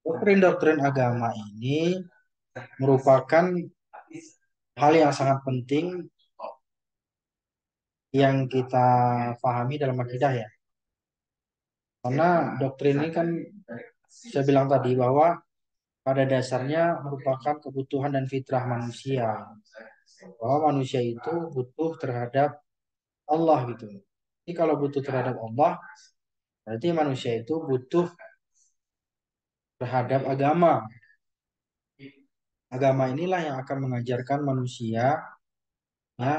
Doktrin-doktrin agama ini merupakan hal yang sangat penting yang kita pahami dalam akidah ya. Karena doktrin ini kan saya bilang tadi bahwa pada dasarnya merupakan kebutuhan dan fitrah manusia. Bahwa manusia itu butuh terhadap Allah gitu. Jadi kalau butuh terhadap Allah, berarti manusia itu butuh terhadap agama. Agama inilah yang akan mengajarkan manusia ya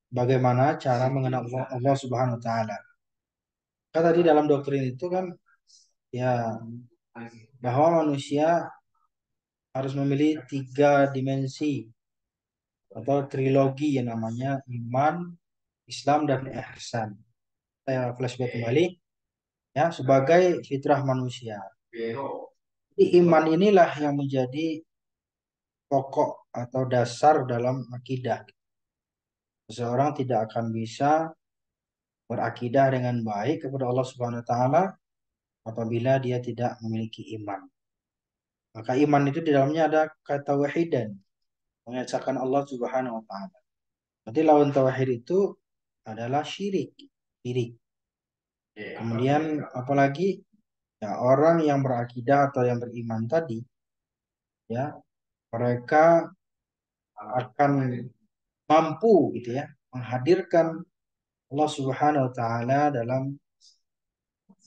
bagaimana cara mengenal Allah Subhanahu wa taala. Kan tadi dalam doktrin itu kan ya bahwa manusia harus memilih tiga dimensi atau trilogi yang namanya iman, Islam dan ihsan. Saya flashback kembali ya sebagai fitrah manusia. Jadi iman inilah yang menjadi pokok atau dasar dalam akidah. Seseorang tidak akan bisa berakidah dengan baik kepada Allah Subhanahu wa taala apabila dia tidak memiliki iman. Maka iman itu di dalamnya ada kata wahidan, mengesahkan Allah Subhanahu wa taala. Nanti lawan tauhid itu adalah syirik. Syirik. Kemudian apalagi ya orang yang berakidah atau yang beriman tadi ya mereka akan mampu gitu ya menghadirkan Allah Subhanahu wa taala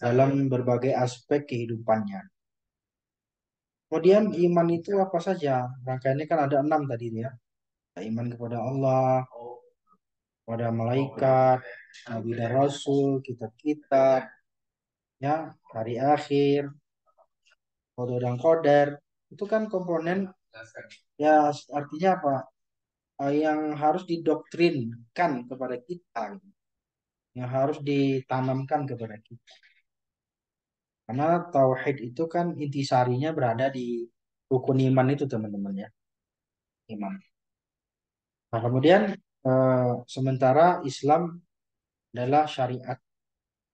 dalam berbagai aspek kehidupannya. Kemudian iman itu apa saja? Rangkaiannya kan ada 6 tadi ya. Iman kepada Allah, kepada malaikat, nabi dan rasul, kitab-kitab, ya, hari akhir, qada dan qadar. Itu kan komponen ya artinya apa? Yang harus didoktrinkan kepada kita, yang harus ditanamkan kepada kita. Karena tauhid itu kan intisarinya berada di rukun iman itu teman-teman ya, iman. Nah, kemudian sementara Islam adalah syariat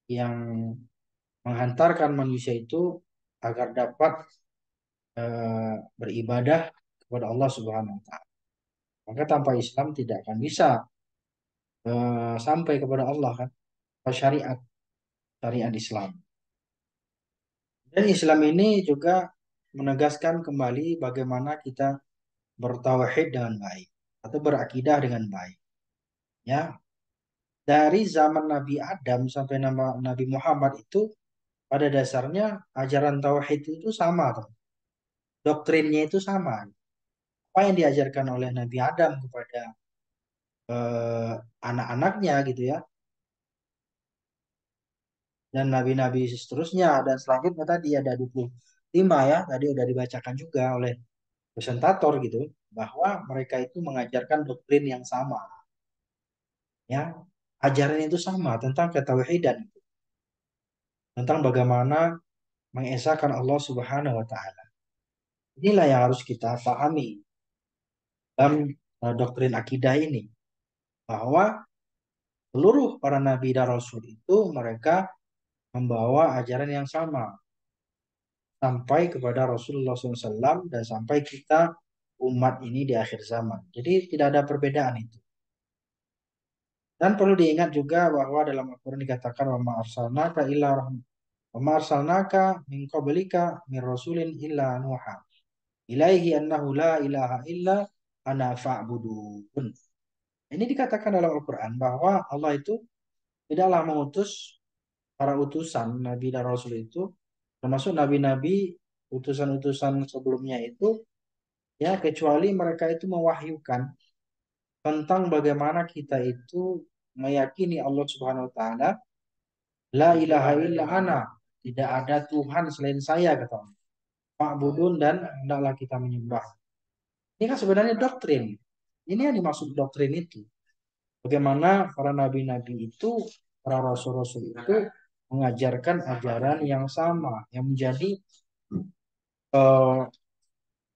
yang menghantarkan manusia itu agar dapat beribadah kepada Allah Subhanahu wa taala. Maka tanpa Islam tidak akan bisa sampai kepada Allah kan, syariat syariat Islam. Dan Islam ini juga menegaskan kembali bagaimana kita bertauhid dengan baik atau berakidah dengan baik. Ya, dari zaman Nabi Adam sampai nama Nabi Muhammad itu pada dasarnya ajaran tauhid itu sama, tuh. Doktrinnya itu sama. Apa yang diajarkan oleh Nabi Adam kepada eh, anak-anaknya gitu ya, dan nabi-nabi seterusnya dan selanjutnya tadi ada 25 ya, tadi udah dibacakan juga oleh presentator gitu, bahwa mereka itu mengajarkan doktrin yang sama, ya, ajaran itu sama tentang ketauhidan, tentang bagaimana mengesahkan Allah Subhanahu wa taala. Inilah yang harus kita pahami dalam doktrin akidah ini, bahwa seluruh para nabi dan rasul itu mereka membawa ajaran yang sama sampai kepada Rasulullah SAW dan sampai kita umat ini di akhir zaman. Jadi tidak ada perbedaan itu. Dan perlu diingat juga bahwa dalam Al-Quran dikatakan wa ma arsalnaka illa wa ma arsalnaka min qablika min rasulin illa nuha ilaihi annahu la ilaha illa ana fa'budun. Ini dikatakan dalam Al-Quran bahwa Allah itu tidaklah mengutus para utusan nabi dan rasul itu, termasuk nabi-nabi utusan-utusan sebelumnya itu, ya kecuali mereka itu mewahyukan tentang bagaimana kita itu meyakini Allah Subhanahu wa taala, la ilaha illa ana, tidak ada Tuhan selain saya kata Allah. Ma'budun dan hendaklah kita menyembah. Ini kan sebenarnya doktrin. Ini yang dimaksud doktrin itu. Bagaimana para nabi-nabi itu, para rasul-rasul itu mengajarkan ajaran yang sama, yang menjadi eh,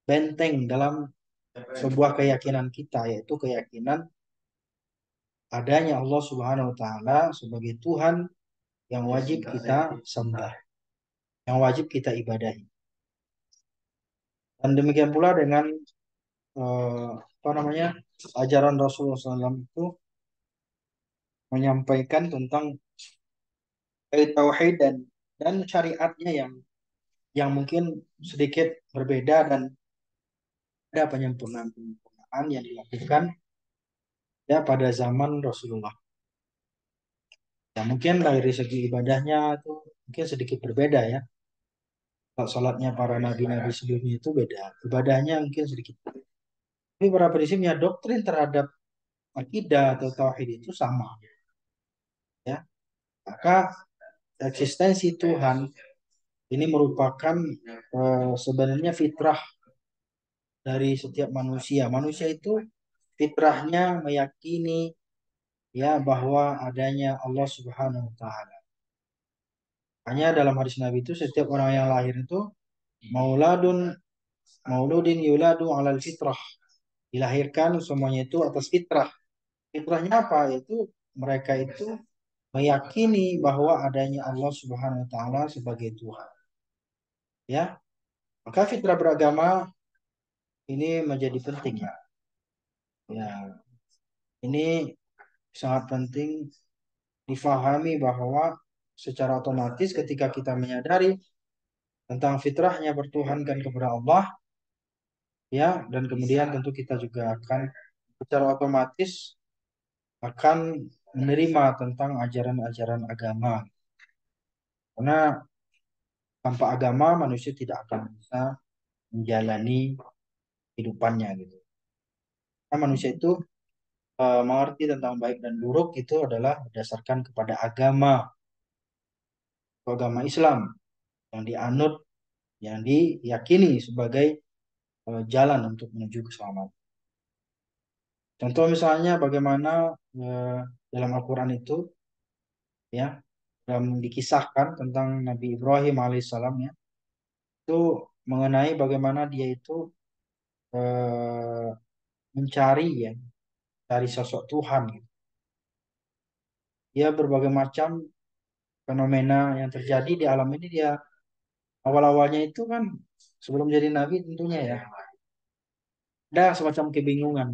benteng dalam sebuah keyakinan kita, yaitu keyakinan adanya Allah Subhanahu wa taala sebagai Tuhan yang wajib kita sembah. yang wajib kita ibadahi. Dan demikian pula dengan apa namanya ajaran Rasulullah SAW itu menyampaikan tentang tauhid dan syariatnya yang mungkin sedikit berbeda dan ada penyempurnaan-penyempurnaan yang dilakukan ya pada zaman Rasulullah. Ya mungkin dari segi ibadahnya itu mungkin sedikit berbeda ya. Kalau sholatnya para nabi-nabi sebelumnya itu beda. Ibadahnya mungkin sedikit. Tapi pada prinsipnya doktrin terhadap akidah atau tauhid itu sama ya. Maka eksistensi Tuhan ini merupakan sebenarnya fitrah dari setiap manusia. Manusia itu fitrahnya meyakini ya bahwa adanya Allah Subhanahu wa taala. Hanya dalam hadis Nabi itu setiap orang yang lahir itu mauladun mauludin yuladu alal fitrah. Dilahirkan semuanya itu atas fitrah. Fitrahnya apa? Yaitu mereka itu meyakini bahwa adanya Allah Subhanahu wa taala sebagai Tuhan. Ya, maka fitrah beragama ini menjadi penting ya. Ya, ini sangat penting difahami bahwa secara otomatis ketika kita menyadari tentang fitrahnya bertuhankan kepada Allah, ya, dan kemudian tentu kita juga akan secara otomatis akan menerima tentang ajaran-ajaran agama. Karena tanpa agama manusia tidak akan bisa menjalani kehidupannya gitu. Karena manusia itu mengerti tentang baik dan buruk itu adalah berdasarkan kepada agama Islam yang dianut, yang diyakini sebagai jalan untuk menuju keselamatan. Contoh misalnya bagaimana eh, dalam Al-Quran itu ya dalam dikisahkan tentang Nabi Ibrahim alaihissalam ya itu mengenai bagaimana dia itu eh, mencari ya cari sosok Tuhan gitu. Dia berbagai macam fenomena yang terjadi di alam ini dia awal-awalnya itu kan sebelum jadi nabi tentunya ya ada semacam kebingungan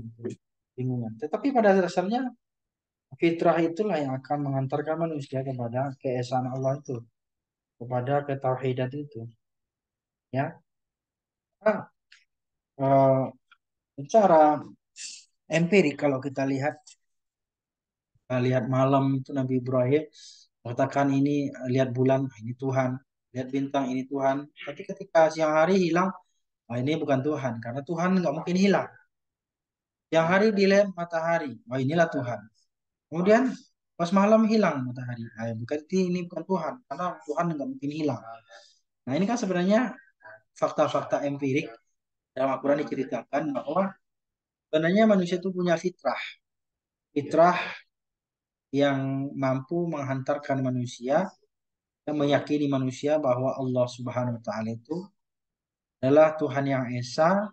bingungan. Tetapi pada dasarnya fitrah itulah yang akan mengantarkan manusia kepada keesaan Allah itu, kepada ketauhidan itu, ya. Nah, secara empirik kalau kita lihat malam itu Nabi Ibrahim katakan ini lihat bulan ini Tuhan, lihat bintang ini Tuhan. Tapi ketika siang hari hilang, ini bukan Tuhan karena Tuhan nggak mungkin hilang. Siang hari dilihat matahari, inilah Tuhan. Kemudian pas malam hilang matahari, berarti ini bukan Tuhan karena Tuhan nggak mungkin hilang. Nah ini kan sebenarnya fakta-fakta empirik dalam Al-Quran diceritakan bahwa sebenarnya manusia itu punya fitrah. Fitrah yang mampu menghantarkan manusia dan meyakini manusia bahwa Allah Subhanahu wa taala itu adalah Tuhan yang esa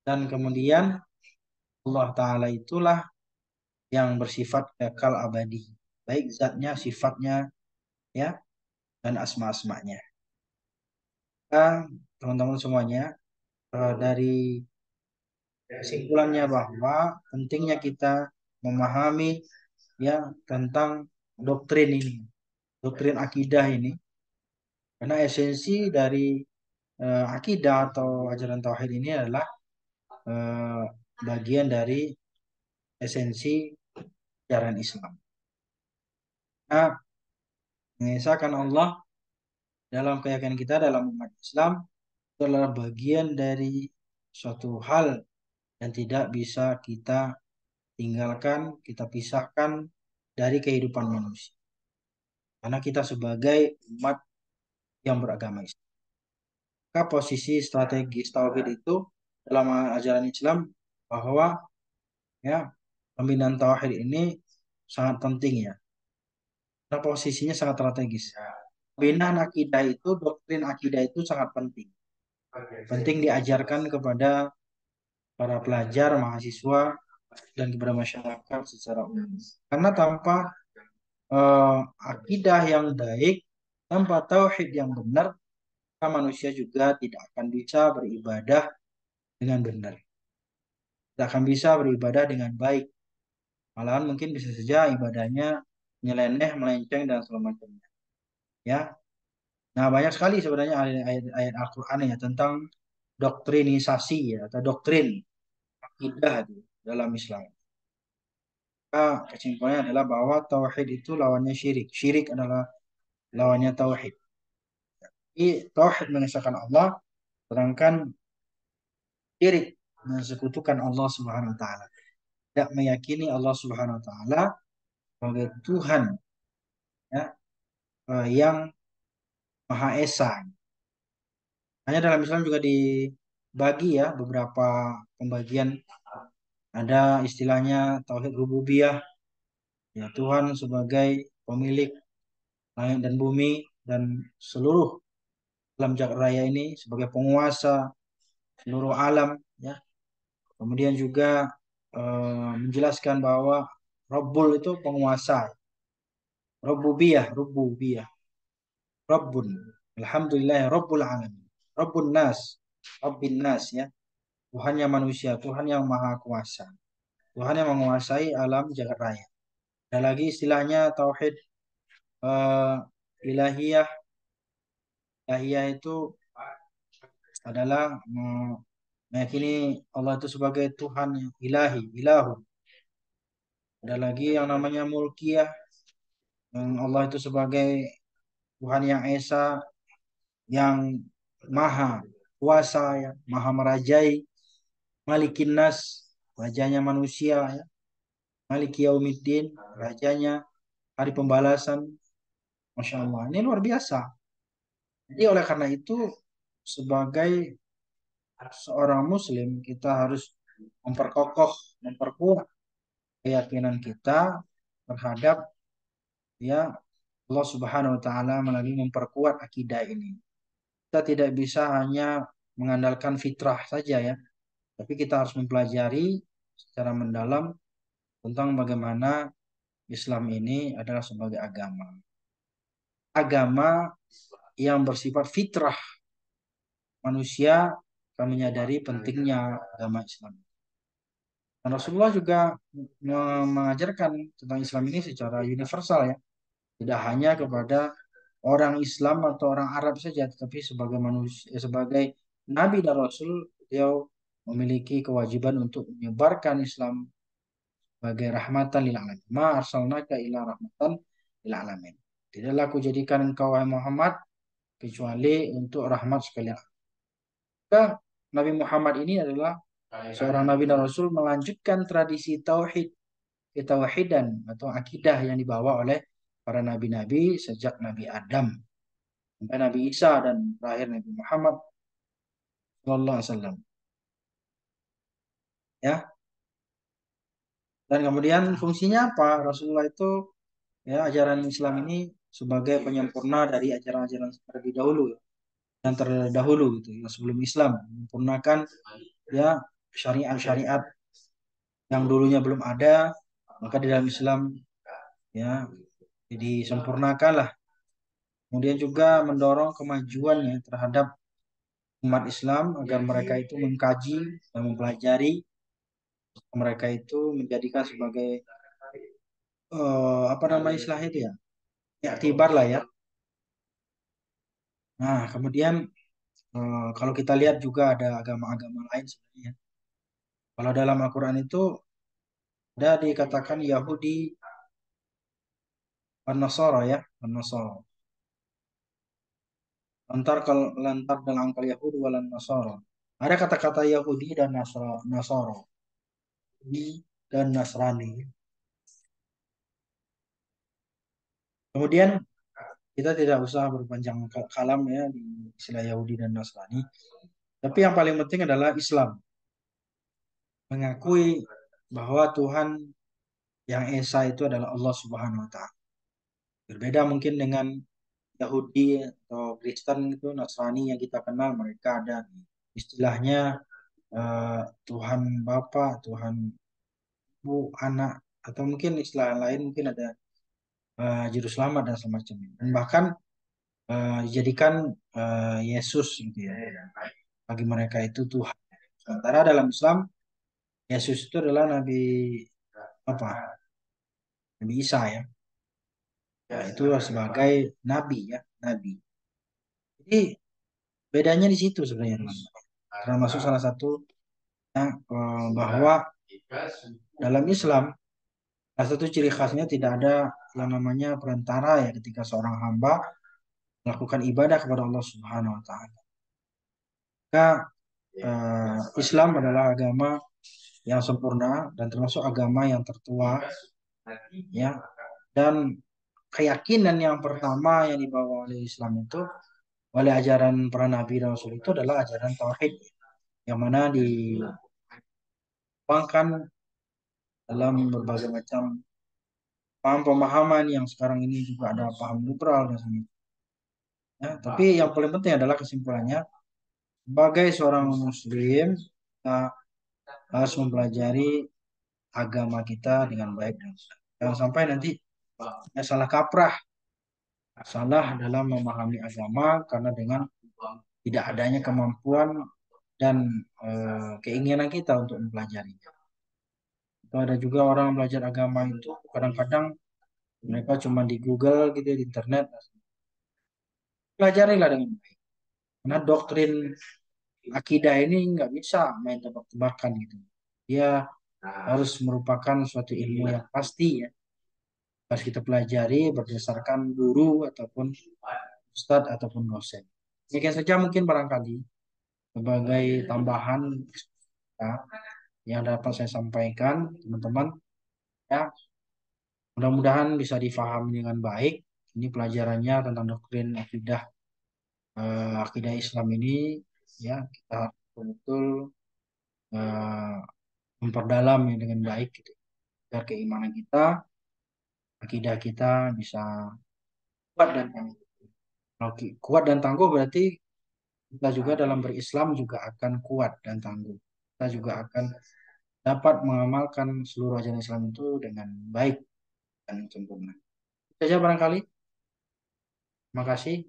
dan kemudian Allah taala itulah yang bersifat kekal abadi. Baik zatnya, sifatnya ya dan asma-asmanya. Nah, teman-teman semuanya dari kesimpulannya bahwa pentingnya kita memahami ya tentang doktrin ini, doktrin akidah ini, karena esensi dari akidah atau ajaran tauhid ini adalah eh, bagian dari esensi ajaran Islam. Nah, mengesahkan Allah dalam keyakinan kita dalam umat Islam itu adalah bagian dari suatu hal yang tidak bisa kita tinggalkan, kita pisahkan dari kehidupan manusia. Karena kita sebagai umat yang beragama Islam. Maka posisi strategis tauhid itu dalam ajaran Islam bahwa ya pembinaan tauhid ini sangat penting ya. Karena posisinya sangat strategis. Pembinaan akidah itu, doktrin akidah itu sangat penting. Penting diajarkan kepada para pelajar, mahasiswa, dan kepada masyarakat secara umum. Karena tanpa akidah yang baik, tanpa tauhid yang benar, maka manusia juga tidak akan bisa beribadah dengan benar. Tidak akan bisa beribadah dengan baik. Malahan mungkin bisa saja ibadahnya nyeleneh, melenceng, dan segala macamnya. Ya, nah banyak sekali sebenarnya ayat-ayat Al-Quran ya tentang doktrinisasi ya atau doktrin akidah itu dalam Islam. Maka kesimpulannya adalah bahwa tauhid itu lawannya syirik. Syirik adalah lawannya tauhid. Jadi tauhid mengesahkan Allah, sedangkan syirik mensekutukan Allah Subhanahu wa taala. Tidak meyakini Allah Subhanahu wa taala sebagai Tuhan ya yang Maha Esa. Hanya dalam Islam juga dibagi ya beberapa pembagian. Ada istilahnya tauhid rububiyah, ya Tuhan sebagai pemilik langit dan bumi dan seluruh alam jagat raya ini sebagai penguasa seluruh alam ya. Kemudian juga menjelaskan bahwa Rabbul itu penguasa. Rububiyah, Rabbun. Alhamdulillah Rabbul alamin. Rabbun nas, Rabbin nas ya. Tuhannya manusia, Tuhan yang maha kuasa. Tuhan yang menguasai alam jagat raya. Ada lagi istilahnya tauhid eh, ilahiyah. Ilahiyah itu adalah meyakini Allah itu sebagai Tuhan yang ilahi, ilahu. Ada lagi yang namanya mulkiyah, yang Allah itu sebagai Tuhan yang esa, yang maha kuasa, ya, maha merajai, malikin nas, rajanya manusia, ya. Maliki yaumiddin, rajanya hari pembalasan. Masya Allah, ini luar biasa. Jadi oleh karena itu, sebagai seorang muslim, kita harus memperkokoh, memperkuat keyakinan kita terhadap ya Allah Subhanahu wa taala melalui memperkuat akidah ini. Kita tidak bisa hanya mengandalkan fitrah saja ya, tapi kita harus mempelajari secara mendalam tentang bagaimana Islam ini adalah sebagai agama. Agama yang bersifat fitrah manusia akan menyadari pentingnya agama Islam. Dan Rasulullah juga mengajarkan tentang Islam ini secara universal ya, tidak hanya kepada orang Islam atau orang Arab saja, tetapi sebagai manusia, sebagai Nabi dan Rasul, beliau memiliki kewajiban untuk menyebarkan Islam sebagai rahmatan lil alamin. Ma arsalnaka ila rahmatan lil alamin. Tidaklah aku jadikan engkau wahai Muhammad kecuali untuk rahmat sekalian. Maka Nabi Muhammad ini adalah seorang Nabi dan Rasul melanjutkan tradisi tauhid, ketauhidan atau akidah yang dibawa oleh para nabi-nabi sejak Nabi Adam sampai Nabi Isa dan terakhir Nabi Muhammad Sallallahu Alaihi Wasallam. Ya, dan kemudian fungsinya apa? Rasulullah itu ya ajaran Islam ini sebagai penyempurna dari ajaran-ajaran terlebih dahulu ya, yang terdahulu gitu ya, sebelum Islam menyempurnakan ya syariat-syariat yang dulunya belum ada, maka di dalam Islam ya disempurnakan lah. Kemudian juga mendorong kemajuannya terhadap umat Islam agar mereka itu mengkaji dan mempelajari, mereka itu menjadikan sebagai apa namanya istilahnya itu ya, iktibar lah ya. Nah, kemudian kalau kita lihat juga ada agama-agama lain sebenarnya. Kalau dalam Al-Quran itu ada dikatakan Yahudi dan Nasara ya, Nasara. Lantar dalam angkal Yahudi walan Nasara. Ada kata-kata Yahudi dan Nasara. Yahudi dan Nasrani. Kemudian kita tidak usah berpanjang kalam ya di istilah Yahudi dan Nasrani. Tapi yang paling penting adalah Islam. Mengakui bahwa Tuhan yang Esa itu adalah Allah Subhanahu wa taala. Berbeda mungkin dengan Yahudi atau Kristen itu Nasrani yang kita kenal, mereka ada istilahnya Tuhan Bapa, Tuhan Ibu, Anak, atau mungkin istilah lain mungkin ada Juru Selamat dan semacamnya. Dan bahkan dijadikan Yesus gitu ya. Bagi mereka itu Tuhan. Sementara dalam Islam Yesus itu adalah Nabi apa? Nabi Isa ya. Ya, itu sebagai nabi ya, nabi. Jadi bedanya di situ sebenarnya, teman-teman. Termasuk salah satu bahwa dalam Islam salah satu ciri khasnya tidak ada yang namanya perantara ya ketika seorang hamba melakukan ibadah kepada Allah Subhanahu wa taala. Maka Islam adalah agama yang sempurna dan termasuk agama yang tertua ya. Dan keyakinan yang pertama yang dibawa oleh Islam itu oleh ajaran para nabi dan rasul itu adalah ajaran tauhid yang mana dikembangkan dalam berbagai macam paham pemahaman yang sekarang ini juga ada paham liberal dan sebagainya. Ya, tapi yang paling penting adalah kesimpulannya sebagai seorang muslim kita harus mempelajari agama kita dengan baik dan benar. Jangan sampai nanti salah kaprah, salah dalam memahami agama karena dengan tidak adanya kemampuan dan keinginan kita untuk mempelajarinya. Itu ada juga orang belajar agama itu kadang-kadang mereka cuma di Google gitu di internet. Pelajarilah dengan baik. Karena doktrin akidah ini nggak bisa main tebak-tebakan gitu. Dia harus merupakan suatu ilmu yang pasti ya. Harus kita pelajari berdasarkan guru ataupun ustadz ataupun dosen. Demikian saja mungkin barangkali sebagai tambahan ya, yang dapat saya sampaikan teman-teman ya. Mudah-mudahan bisa difahami dengan baik. Ini pelajarannya tentang doktrin akidah akidah Islam ini ya kita betul-betul eh, memperdalam ya dengan baik gitu. Agar keimanan kita, akidah kita bisa kuat dan tangguh. Kalau kuat dan tangguh berarti kita juga dalam berislam juga akan kuat dan tangguh. Kita juga akan dapat mengamalkan seluruh ajaran Islam itu dengan baik dan sempurna. Itu saja barangkali. Terima kasih.